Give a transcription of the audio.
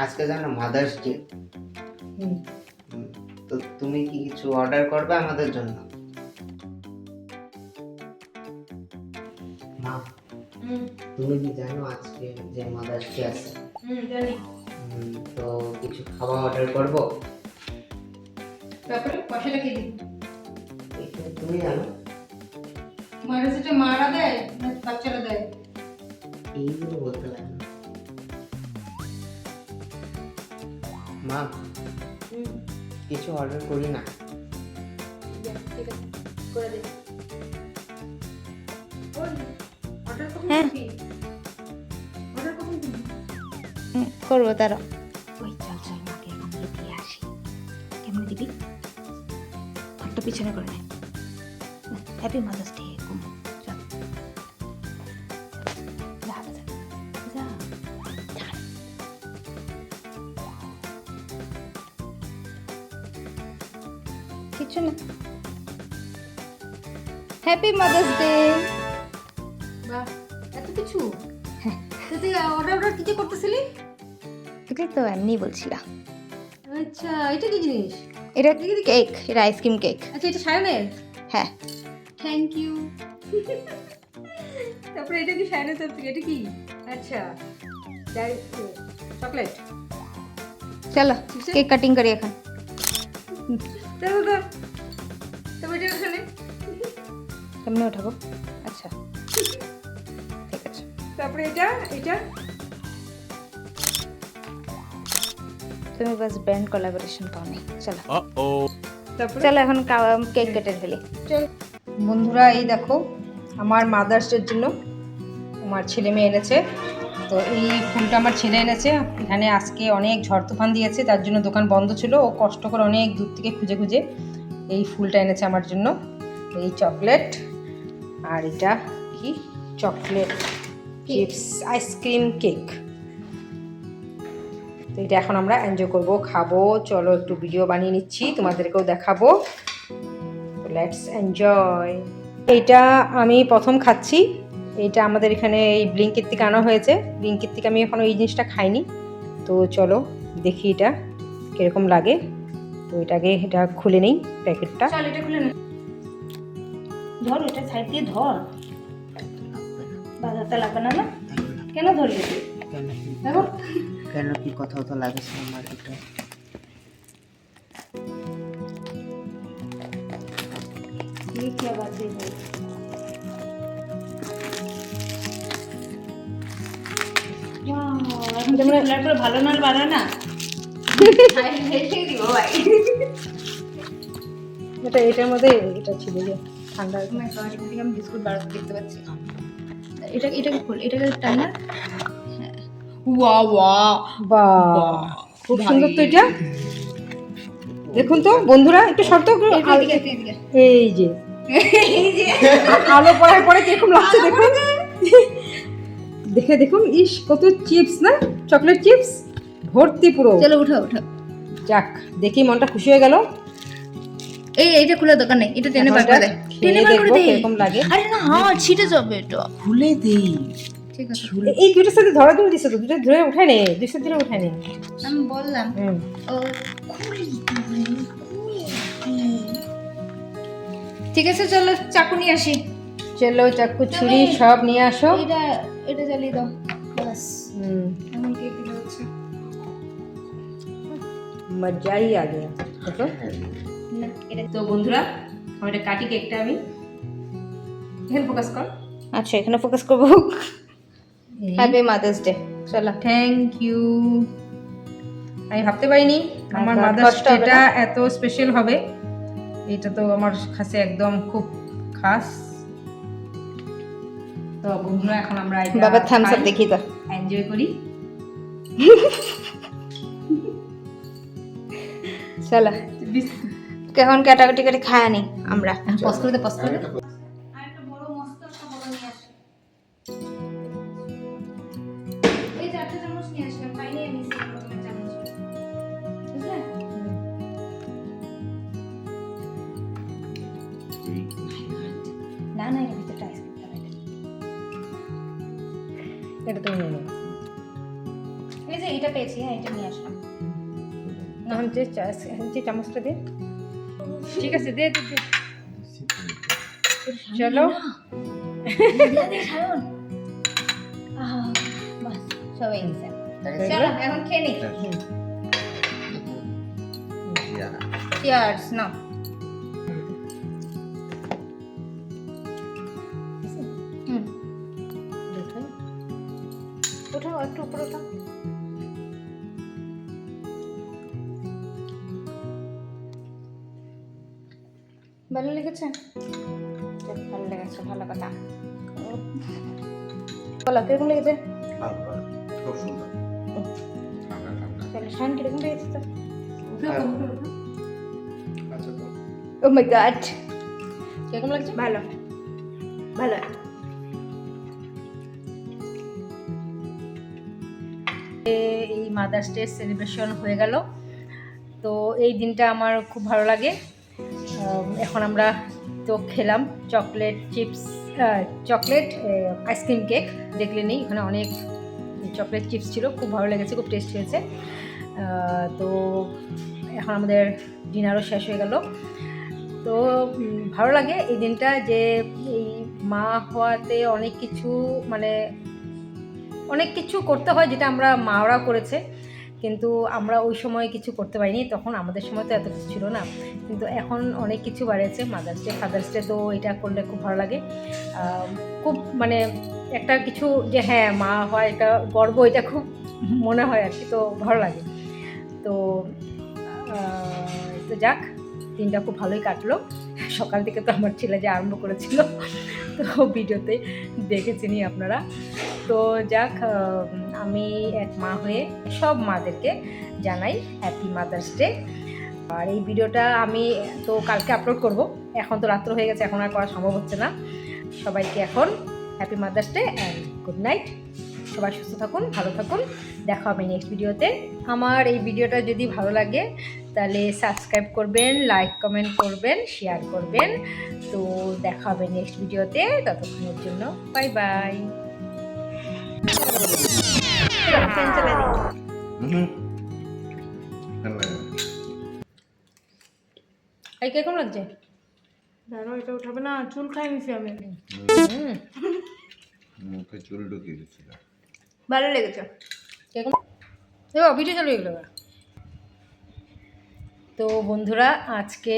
আজকে জানো mother's day, তো তুমি কি কিছু অর্ডার করবে আমাদের জন্য? মা, তুমি কি জানো আজকে যে মাদার্স ডে আছে? জানি। তো কিছু খাবার অর্ডার করব। তারপরে পয়সাটা কে দিবি? এটা তুমি জানো। মারা যেটা মারা দেয় না বাচ্চারা দেয়? এইগুলো বলতে লাগে না মা, কিছু অর্ডার করি না। ঠিক আছে, করে দে। অর্ডার কখন হ্যাঁ। দিবি? অর্ডার কখন দিবি? করবো তারা। ওই চল চল মাকে এখন গিয়ে দিয়ে আসি। কেমন দিবি? হাতটা পিছনে করে নে। হ্যাপি মাদার্স ডে কুমু। চল যা যা যা। কিছু না। Happy mother's day. বাহ, এত কিছু। তুই অর্ডার কি যে করতেছিলি? এটাই তো এমনি বলছিলাম। আচ্ছা, এটা কি জিনিস? এটা কেক, এটা আইসক্রিম কেক। আচ্ছা, এটা সায়নের? হ্যাঁ। Thank you. তারপরে এটা কি সায়নের তরফ থেকে? এটা কি? আচ্ছা, চকলেট। চলো কেক কাটিং করি এখন। তারপর এটা ওখানে কেমনে উঠাবো? আচ্ছা ঠিক আছে। তারপরে এটা তুমি বাস ব্র্যান্ড কোলাবোরেশন পাও নি। চলো তারপরে চলো এখন কেক কেটে ফেলি। বন্ধুরা, এই দেখো আমার মাদার্স ডের জন্য আমার ছেলে মেয়ে এনেছে। তো এই ফুলটা আমার ছেলে এনেছে। এখানে আজকে অনেক ঝড় তুফান দিয়েছে, তার জন্য দোকান বন্ধ ছিল। ও কষ্ট করে অনেক দূর থেকে খুঁজে খুঁজে এই ফুলটা এনেছে আমার জন্য। এই চকলেট, আর এটা কি চকলেট চিপস আইসক্রিম কেক। তো এটা এখন আমরা এনজয় করব, খাবো। চলো একটু ভিডিও বানিয়ে নিচ্ছি, তোমাদেরকেও দেখাবো। Let's enjoy. এইটা আমি প্রথম খাচ্ছি। এটা আমাদের এখানে এই ব্লিঙ্কিট থেকে আনা হয়েছে। ব্লিঙ্কিট থেকে আমি এখনও এই জিনিসটা খাইনি। তো চলো দেখি এটা কীরকম লাগে। তো এটাকে এটা খুলে নেই প্যাকেটটা। চল এটা খুলে নে। ধর এটা সাইড দিয়ে ধর। বাজাতে লাগবে না না? কেন ধরলি তুই? দেখো কেন কি কথা তো লাগছে আমার এটা। ये क्या बातें है? ভালো নাল বানা না। এটা এটার মধ্যে এটা ছিল যে ঠান্ডা। আমি বিস্কুট বানাতে দেখতে পাচ্ছি। এটাকে খোল, এটাকে টানা। ওয়া ওয়া বাহ, খুব সুন্দর তো এটা। দেখুন তো বন্ধুরা, একটু শর্ত এই যে আলো পড়ার পরে কিরকম লাগছে দেখুন। দেখে দেখুন, ইস কত চিপস না, চকলেট চিপস ভর্তি পুরো। চলো উঠো উঠো। যাক, দেখি মনটা খুশি হয়ে গেল। এইটা খুলে দোকান নেই, এটা টেনে বার করে দে। টেনে বার করে দে। কিরকম লাগে। আরে না, হ্যাঁ ছিটে যাবে এটা। খুলে দেই। ঠিক আছে, এই দুটোর সাথে ধরা তুমি দিছো তো, দুটো ধরে উঠায় নে, দুটোর সাথে ধরে উঠায় নে। আমি বললাম ও ঠিক আছে। চলো চাকু নিয়ে আসি। চলো চাকু ছুরি সব নিয়ে আসো। এটা জ্বালিয়ে দাও বাস। এখন কেক দিতে হচ্ছে। মজাই আ গয়া। দেখো তো বন্ধুরা, আমি এটা কাটি কেকটা। আমি এখানে ফোকাস কর। আচ্ছা এখানে ফোকাস করবো। Happy mother's day. চলো। Thank you. আমি ভাবতে পারিনি আমার God, মাদার্স কষ্ট হবে ডেটা না? এত স্পেশাল হবে। এটা তো আমার কাছে একদম খুব খাস। তো বন্ধুরা, এখন আমরা বাবা থামস আপ দেখি তো। এনজয় করি। চলো এখন কাটাকাটি করে খায় নি আমরা। পজ করে দে, পজ করে দে। না না, এর ভিতরটা আইসক্রিম। এটা তুমি নিয়ে নাও। এটা পেয়েছি, হ্যাঁ এটা নিয়ে আসলাম। না हम যে চামচটা দে। ঠিক আছে, দে দে দে। চলো। সায়ন বাস সব হয়ে গেছে। হয়ে চলো গেল? এখন খেয়ে নিই। ইয়া। চিয়ার্স না। হুম, দেখাই। ওঠাও একটু উপরে ওঠাও। ভালো লেগেছে? যাক, ভালো লেগেছে, ভালো কথা। বলো কিরকম লেগেছে? ভালো, ভালো। খুব সুন্দর। ঠান্ডা, ঠান্ডা। তাহলে শান কিরকম লেগেছে তো? আচ্ছা তো। ও মাই গড, কিরকম লাগছে? ভালো ভালো। এই মাদার্স ডে সেলিব্রেশন হয়ে গেল। তো এই দিনটা আমার খুব ভালো লাগে। এখন আমরা তো খেলাম chocolate chips, chocolate ice cream cake, দেখলে নেই ওখানে অনেক চকলেট চিপস ছিল, খুব ভালো লেগেছে, খুব টেস্ট হয়েছে। তো এখন আমাদের ডিনারও শেষ হয়ে গেল। তো ভালো লাগে এই দিনটা, যে এই মা হওয়াতে অনেক কিছু মানে অনেক কিছু করতে হয় যেটা আমরা মাওরা করেছে, কিন্তু আমরা ওই সময় কিছু করতে পারিনি, তখন আমাদের সময় তো এত কিছু ছিল না। কিন্তু এখন অনেক কিছু বাড়িয়েছে। মাদার্স ডে ফাদার্স ডে তো এটা করলে খুব ভালো লাগে। খুব মানে একটা কিছু যে হ্যাঁ মা হয় এটা গর্ব, এটা খুব মনে হয় আর কি, তো ভালো লাগে। তো তো যাক, দিনটা খুব ভালোই কাটলো। সকাল থেকে তো আমার ছেলে যে আরম্ভ করেছিল, তো ভিডিওতে দেখেছিনি আপনারা। তো যাক, আমি এক মা হয়ে সব মাদেরকে জানাই হ্যাপি মাদার্স ডে। আর এই ভিডিওটা আমি তো কালকে আপলোড করব, এখন তো রাত্র হয়ে গেছে, এখন আর করা সম্ভব হচ্ছে না। সবাইকে এখন happy mother's day and good night. সবাই সুস্থ থাকুন, ভালো থাকুন, দেখা হবে নেক্সট ভিডিওতে। আমার এই ভিডিওটা যদি ভালো লাগে তাহলে সাবস্ক্রাইব করবেন, লাইক কমেন্ট করবেন, শেয়ার করবেন। তো দেখা হবে নেক্সট ভিডিওতে, ততক্ষণের জন্য বাই বাই। ফ্যান চালা দিই। এই কিরকম লাগছে? জানো এটা উঠাবে না, চুল খাই নিছি আমি। মুখে চুল ঢুকিয়ে দিচ্ছিল। ভালো লেগেছে। কিরকম? ভিডিও চালু হয়ে গেল। তো বন্ধুরা, আজকে